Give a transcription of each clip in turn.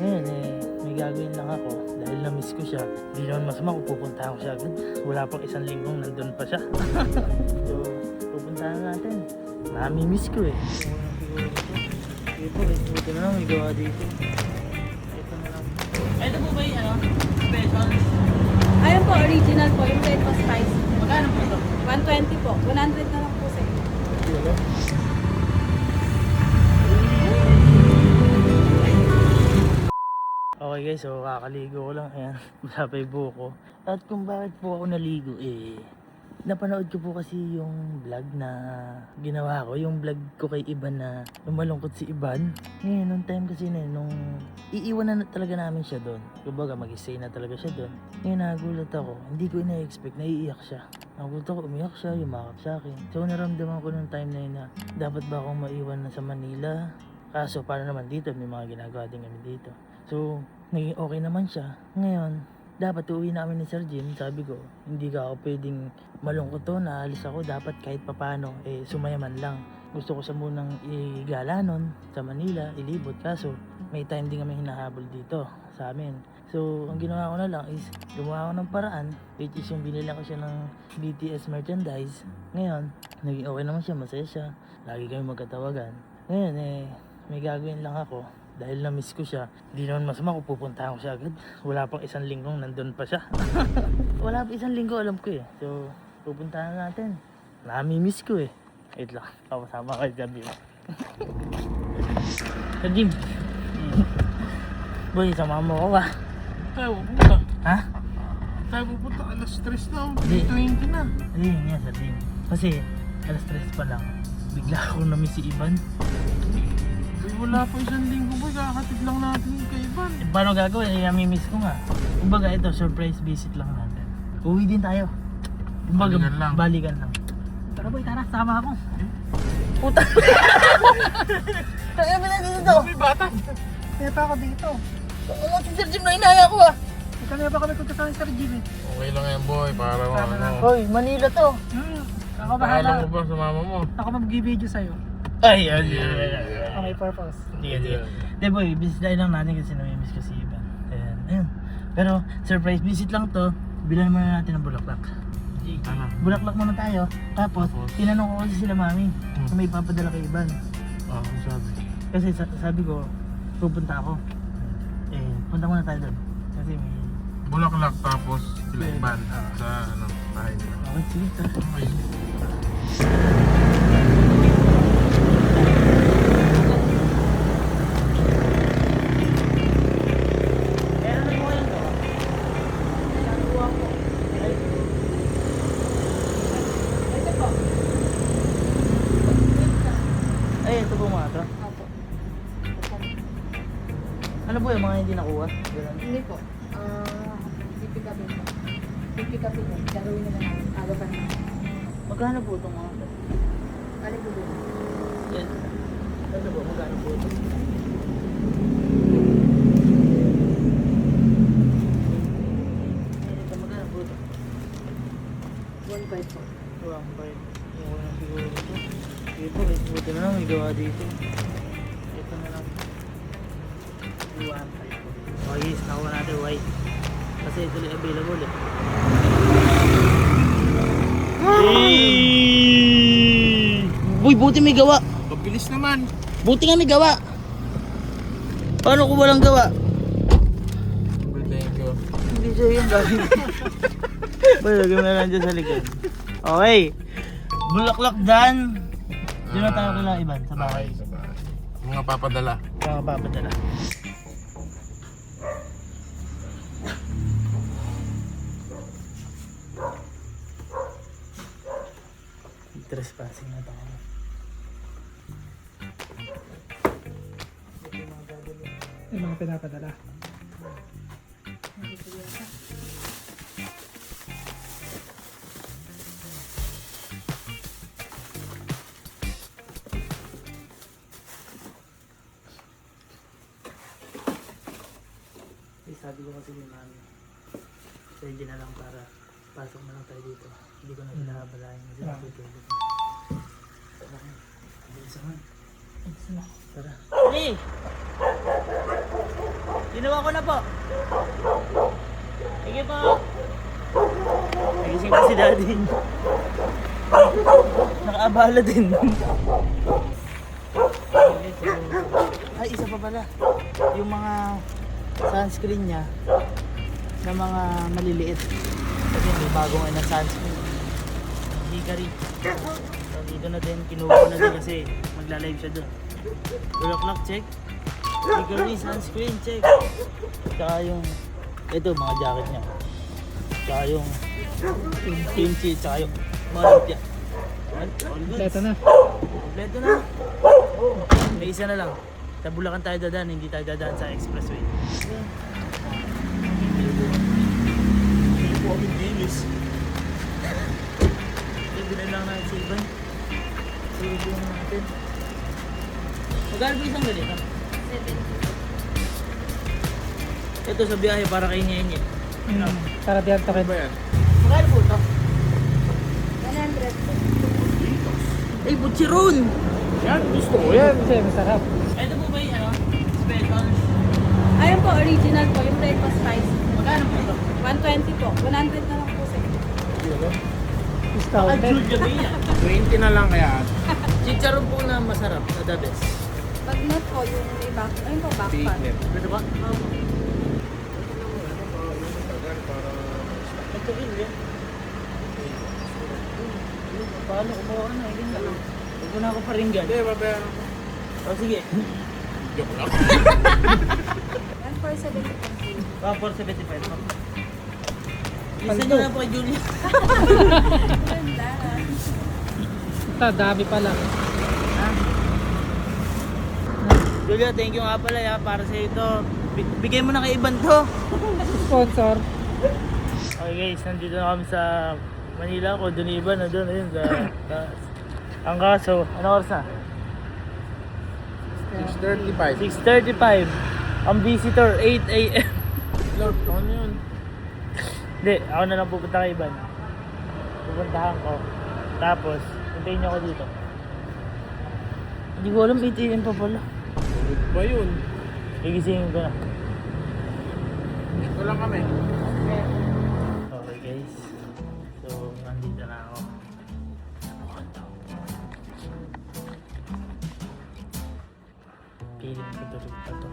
Ngayon may gagawin lang ako dahil na-miss ko siya. Hindi naman masama kung pupuntahan ko siya agad. Wala pang isang linggong nandun pa siya. So, pupuntahan natin. Nami-miss ko eh. Sige po, buti na lang may gawa dito. Ito na lang. Ito po ba yung special? Ayun po, original po. Yung red was spicy. Magkano po ito? 120 po. 100 na lang po sir. Okay guys, so kakaligo ko lang. Ayan, wala pa yung buhok ko. At kung bakit po ako naligo napanood ko po kasi yung vlog na ginawa ko. Yung vlog ko kay Iban na lumalungkot si Iban. Ngayon, nung time kasi nung iiwan na talaga namin siya doon. Kumbaga mag-stay na talaga siya doon. Ngayon nagulat ako. Hindi ko ina-expect na iiyak siya. Nagulat ako, umiyak siya, yumakap sa akin. So naramdaman ko nung time na yun na dapat ba akong maiwan na sa Manila? Kaso paano naman dito, may mga ginagawa din kami dito. So naging okay naman siya. Ngayon, dapat uuwi na kami ni Sir Jim. Sabi ko, hindi ka ako pwedeng malungkot to, naalis ako. Dapat kahit papano, sumayaman lang. Gusto ko siya munang igala nun sa Manila, ilibot. Kaso, may time din kami hinahabol dito sa amin. So, ang ginawa ko na lang is, gumawa ko ng paraan, which is yung binila ko siya ng BTS merchandise. Ngayon, naging okay naman siya, masaya siya. Lagi kami magkatawagan. Ngayon, may gagawin lang ako. Dahil na-miss ko siya, hindi naman masama kung pupuntahan ko siya agad. Wala pang isang linggong nandun pa siya. Wala pa isang linggo, alam ko eh. So, pupuntahan natin. Nami-miss ko eh. Wait lang, kapasama kay Sir Jim. Sir Jim. Boy, sama mo ako ba? Tayo pupunta. Ha? Tayo pupunta. Alas 3 na. Hindi. 20 na. Hindi nga Sir Jim. Kasi, alas 3 pa lang. Bigla akong na-miss si Ivan. Wala pa isang linggo boy. Kakatid lang natin yung kay Ivan. Paano gagawin? Nami-miss ko nga. Kumbaga ito, surprise visit lang natin. Uwi din tayo. Kumbaga, Balikan lang. Balikan lang. Tara boy, tara, sama ako. Puta! Kaya mo na dito. May bata. Kaya pa ako dito. Oo, si Sir Jim na inaya ko ah. Kaya pa kami punta sa Sir Jim eh. Okay lang yan boy. Para ano. Hoy, Manila to. Ako Pahala bahala. mo ba sa mama mo? Ako mag-video sa'yo. Ay, yan. Ang may purpose. Sige, sige. Hindi boy, bisitahin lang natin kasi nami-miss ko si Ivan. Ayan, ayun. Pero, surprise visit lang to. Bilan muna natin ng bulaklak. Ano? Bulaklak muna tayo. Tapos, tinanong ko kasi sila mami kung may ipapadala kay Ivan. Ah, sabi. Kasi sabi ko, pupunta ako. Punta muna tayo doon. Kasi may... Bulaklak tapos sila Iban sa ano, bahay nila. Okay, sige. Tara. Okay. Ay, ito po mga to. Opo. Ano po yung mga hindi nakuha? Ganun. Hindi po. Pipikapin po. Pipikapin po. Gagawin na lang namin. Aga pa naman. Magkano po itong mga to? Balik po doon. Yan. Ito po, magkano po ito? Ito, magkano po ito? 1.5 po. 1.5. Yung ko lang siguro ito. Sige po, buti na lang may gawa dito. Ito na lang. 1.5 po. Oh yes, nakuha natin white. Kasi ito lang available eh. Uy, buti may gawa. Pabilis naman. Buti nga may gawa. Paano kung walang gawa? Thank you. Hindi siya yung gagawin. Balagay mo na lang dyan sa likod. Okay. Bulaklak dyan. Doon na tayo kila Iban sa bahay. Sa bahay. Mga papadala. Mga papadala. Trespassing na tayo. Yung mga pinapadala. Sabi ko kasi yung mami, pwede na lang para pasok na lang tayo dito. Hindi ko na pinakabalayan kasi natutulog. Tara, bilis naman. Tara. Hey! Ginawa ko na po. Sige po. Nagising pa si daddy. Nakaabala din. Ay, isa pa pala. Yung mga sunscreen niya na mga maliliit. Kasi may bagong na sunscreen. Hikari. So, dito na din, kinuha ko na din kasi magla-live siya doon. 12 o'clock, check. Hikari, sunscreen, check. Tsaka yung, ito, mga jacket niya. Tsaka yung kimchi, tsaka yung mga lumpia. All good. Ito na. Kompleto na. Oh, may isa na lang. Sa Bulacan tayo dadaan, hindi tayo dadaan sa expressway. Hindi po kami dinis. Bilan lang natin si Ivan. Silipin natin. Magkano po isang ganito? 70. Ito sa biyahe para kay Nyenye. Para diyan to Ano ba yan? Magkano po ito? 100. Ay, butsiron! Yan, gusto ko yan. Kasi masarap. Ito po ba yung ano? Special? Ayun po, original po, yung breakfast spice. Magkano po ito? 120 po. 100 na lang po sir. Ah, Discounted. Julia ba yan? 20 na lang kaya. Chicharon po na masarap, na the best. Pag net po, yung may back, ayun po, back Big pan. net. Ito ba? Ito rin yan. Paano kumuha ka na? Ganyan lang. Huwag mo na ako paringgan. Hindi, babayaran ko. O sige. Joke lang. 1 for 70 po. 475. Isa nyo na po kay Julia. Ganda. Ito, dami pa lang. Ha? Julia, thank you nga pala ya, para sa ito. Bigay mo na kay Iban to. Sponsor. Okay guys, nandito na kami sa Manila ko. Doon Iban na doon. Ayun, ang kaso, ano oras na? 6:35. 6:35. Ang visitor, 8 a.m. Lord, ano yun? Hindi, ako na lang pupunta kay Iban. Pupuntahan ko. Tapos, hintayin niyo ako dito. Hindi ko alam, 8 a.m. pa pala. Tulog ba yun? Gigisingin ko na. Ito lang kami. Okay guys. So, nandito na ako. Piling ko tulog pa to.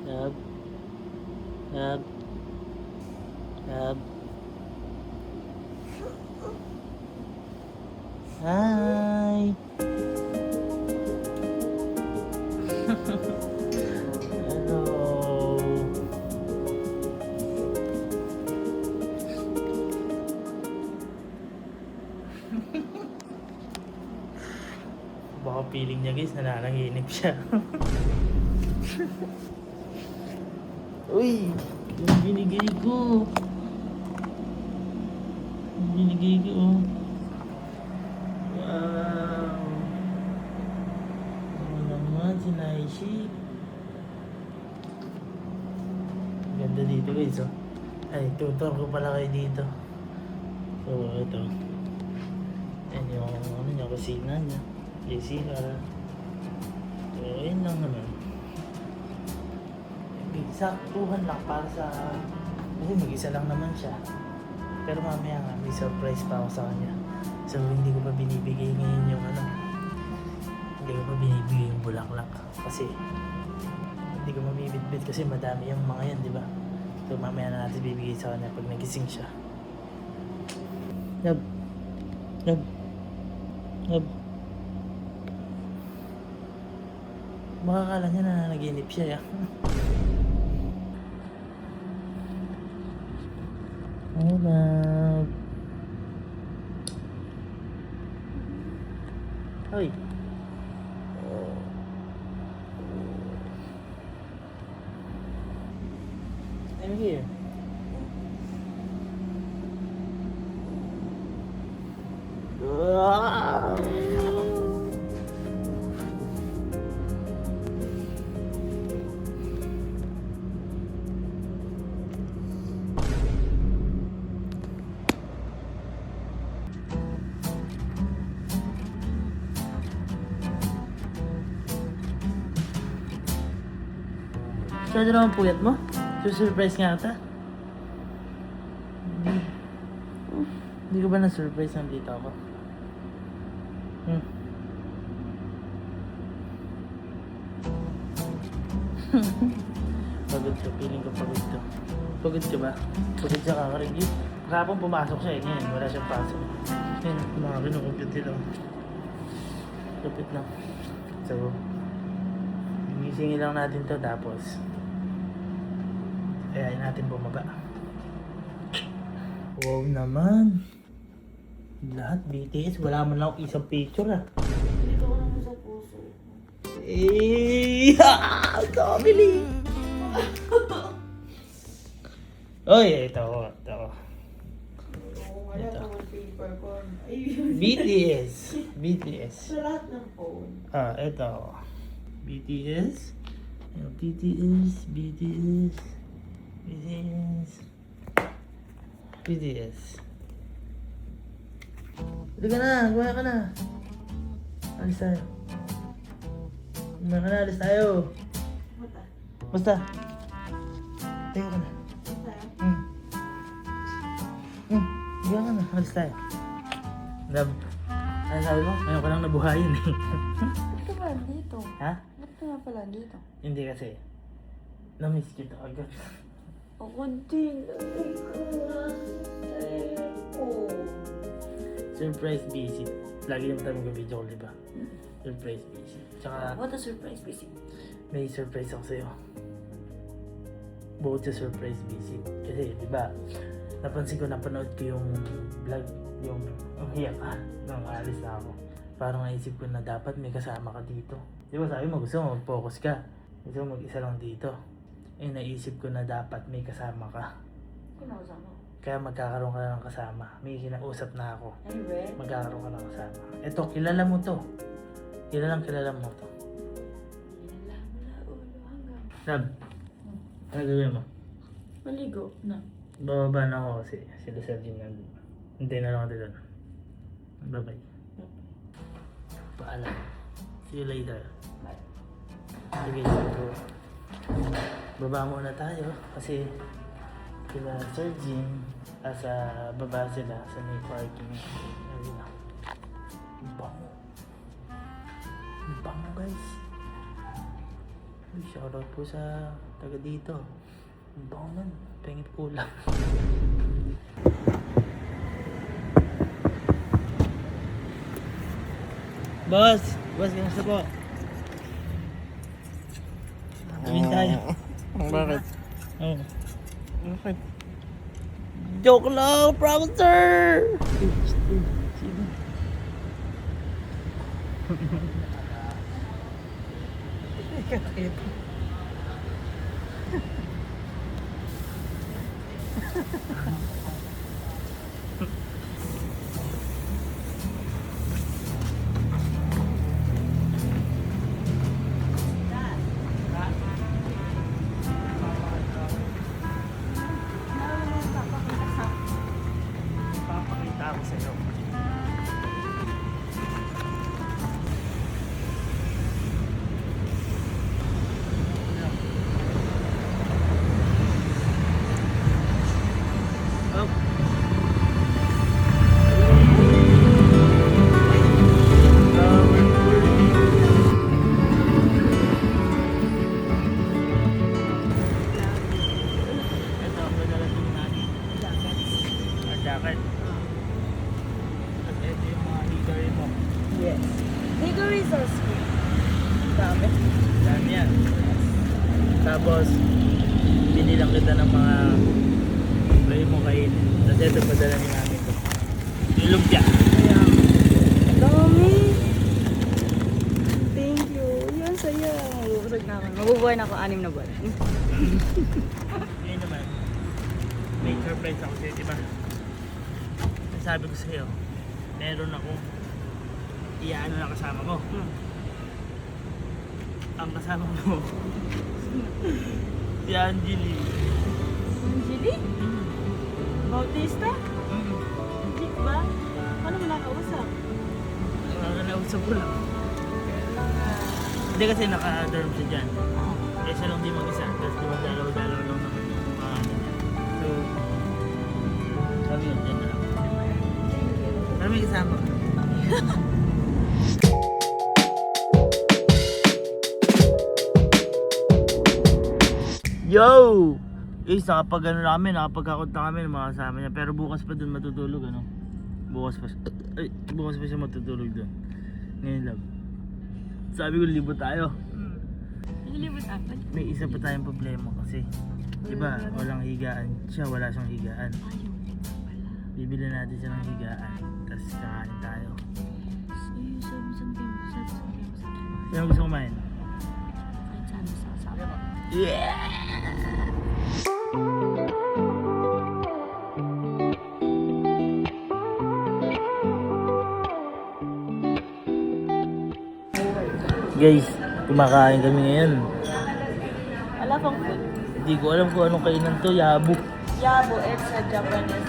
Yab. Yab. Yab. Hi. Hello. Baka feeling niya guys, nananaginip siya. Uy! Yung binigay ko. Yung binigay ko. Oh. Wow! Ano naman si Naishi? Ganda dito guys oh. Ay, tutor ko pala kayo dito. So, ito. Yan yung ano niya, kusina niya. JCR. So, yun lang naman. Saktuhan lang para sa... Kasi mag-isa lang naman siya. Pero mamaya nga, may surprise pa ako sa kanya. So, hindi ko pa binibigay ngayon yung ano. Hindi ko pa binibigay yung bulaklak. Kasi, hindi ko mabibitbit kasi madami yung mga yan, di ba? So, mamaya na natin bibigay sa kanya pag nagising siya. Yab. Yab. Yab. Makakala niya na nanaginip siya, ya. Hi, love. Hoy. I'm here. Masyado naman puyat mo? Surprise nga ata? Hindi ko ba na-surprise nandito ako? Pagod ka, feeling ko pagod ka. Pagod ka ba? Pagod siya kakaringit. Kahapon pumasok siya eh, ngayon wala siyang pasok. Ngayon, mga kinukumpit nila. Kapit lang. So, gigisingin lang natin to tapos ayayin natin bumaba. Wow naman. Lahat BTS, wala man lang isang picture ah. Dito ko naman sa puso. Eh, family. Oy, ito. Oo, wala Ito. ka paper ko. Ay, BTS. sa lahat ng phone. Ito. BTS. BTS. Halika na, gumawa ka na. Alis tayo. Gumawa ka na, alis tayo. Mata. Basta. Tayo ka na. Gumawa ka na, alis tayo. Love. Ano sabi mo? Ngayon ko lang nabuhayin eh. Ba't ka ba dito? Ha? Ba't ka nga pala dito? Hindi kasi. Na-miss kita agad. Ako din. Surprise visit. Lagi naman tayo mag-video call, diba? Surprise visit. Tsaka What a surprise visit. may surprise ako sa'yo. Bukod sa surprise visit. Kasi, diba, napansin ko, napanood ko yung vlog, yung ang hiyak ka nung alis na ako. Parang naisip ko na dapat may kasama ka dito. Diba sabi mo, gusto mo mag-focus ka. Gusto mo mag-isa lang dito. Eh, naisip ko na dapat may kasama ka. Kinausap mo. Kaya magkakaroon ka na ng kasama. May kinausap na ako. Anyway. Magkakaroon ka ng kasama. Eto, kilala mo to. Kilala mo to. Wala ulo hanggang. Sab, ano gawin mo? Maligo na. Bababa na ako kasi sila Sergin nandun. Hindi na lang ako doon. Bye-bye. Paalam. See you later. Bye. Sige, so, baba muna tayo kasi sila Sergin sa baba sila sa may parking. Ayun na. Ang bango. Ang bango guys. Uy, shoutout po sa taga dito. Ang bango man. Pengit ulam. Boss! Boss, kamusta po? Gawin tayo. Bakit? Oh. Bakit? Joke lang, prompter! Papakita ako sa'yo. Up. Ito ang madalating natin. Jacket. At ito yung mga hickory mo. Yes. Hickories are sweet. Dami. Dami yan. Tapos, binilang kita ng mga pwede mo kainin. Tapos ito padala ni namin ito. Yung lumpia. Dami. Thank you. Yan, saya. mabubusog na ako. Mabubuhay na ako 6 na buwan. Ngayon naman, may surprise ako sa'yo, diba? Sabi ko sa'yo, meron akong iyaano na kasama mo. Ang kasama mo, si Angeli. Angeli? Bautista? Legit ba? Paano mo nakausap? Nakakalausap ko lang. Hindi kasi naka-dorm siya dyan. Eh siya lang di mag-isa. Tapos di magdalaw-dalaw lang naman yung mga ano niya. So, sabi yun, dyan na lang. Pero may kasama ka. Yo! Guys, nakapag-ano na kami, nakapag-account na kami ng mga kasama niya. Pero bukas pa dun matutulog, ano? Bukas pa siya matutulog dun. Ngayon lang. Sabi ko, libo tayo. Nilibot apat? May isa pa tayong problema kasi. Diba, walang higaan. Siya, wala siyang higaan. Bibili natin siya ng higaan. Tapos kakain tayo. Sino gusto kumain? Yeah! Guys, kumakain kami ngayon. Wala pang food. Hindi ko alam kung anong kainan to, yabo. Yabo, it's a Japanese.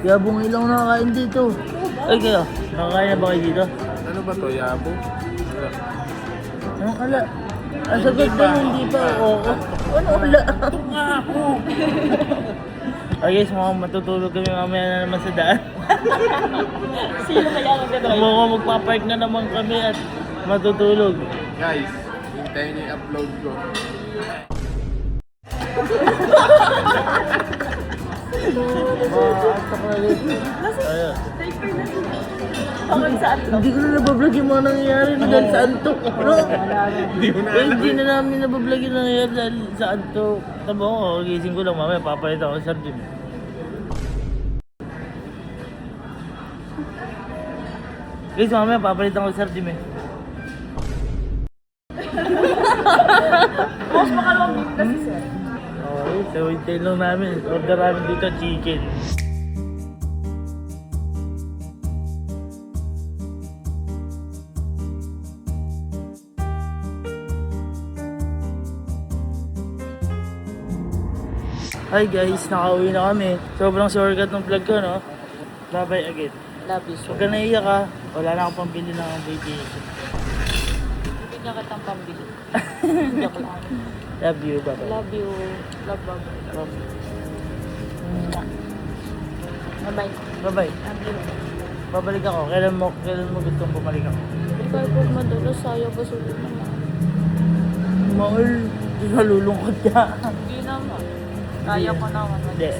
Yabo ng ilang nakakain dito. Ay kayo, nakakain na ba kayo dito? Ano ba to, yabo? Anong ala? Ang sagot ba hindi pa ako? Ano ala? Nga ako! Ay guys, mukhang matutulog kami mamaya na naman sa daan. Sino kaya ang gagawin? Mukhang magpapark na naman kami at matutulog. Guys, hintayin niyo i-upload ko. Ayun. Pangag saan to? Hindi ko na nabablog yung mga nangyayari na dahil sa antok. Bro. Hindi mo na alam. Hindi na namin nabablog yung nangyayari dahil sa antok. Tama ko, gising ko lang mamaya, papalit ako sa gym. Guys, mamaya papalit ako sa gym eh. Boss, makalawang din kasi sir. Okay, so hintayin lang namin. Order namin dito chicken. Hi guys, nakauwi na kami. Sobrang shortcut ng vlog ko, no? Bye-bye again. Love you so. Huwag ka naiyak ha. Wala na akong pambili ng vacation. Bigyan ka tang pambili. Joke lang. Love you, bye-bye. Love you. Love, love. Love you. Bye-bye. Bye-bye. Love you. Babalik ako. Kailan mo gustong bumalik ako? Ikaw po madalas sayang ba sulit naman? Mahal. Nalulungkot ka. Hindi naman. Kaya ko naman. Hindi.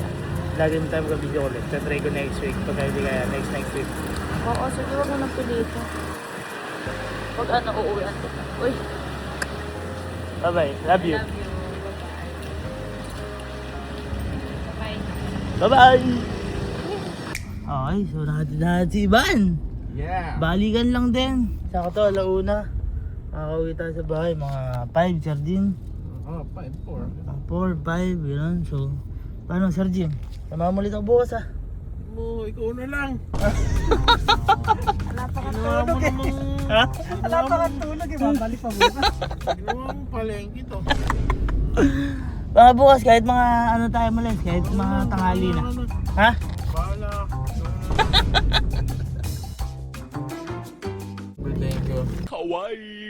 Lagi mo tayo mag-video ulit. Tatry ko next week. Pagka hindi kaya next week. Oo, sige wag mo nang pilito. Pag ano, uuwian kita. Uy. Bye-bye. Love you. Love you. Bye-bye. Bye-bye! Okay, so natin si Ivan. Yeah! Balikan lang din. Saka to, alauna. Makakauwi tayo sa bahay. Mga 5, Sir Jim. Oh, 5-4. 4, 5, yun. So, paano, Sir Jim? Sama mo ulit ako bukas, ha? Oo, ikaw na lang. Wala pa kang Ginawa mo namang... Ha? Wala pa kang tulog, ibabalik pa bukas. Ginawa mo palengke to. Mga bukas, kahit mga ano tayo malis, kahit mga tanghali na. Ha? Bahala. Thank you.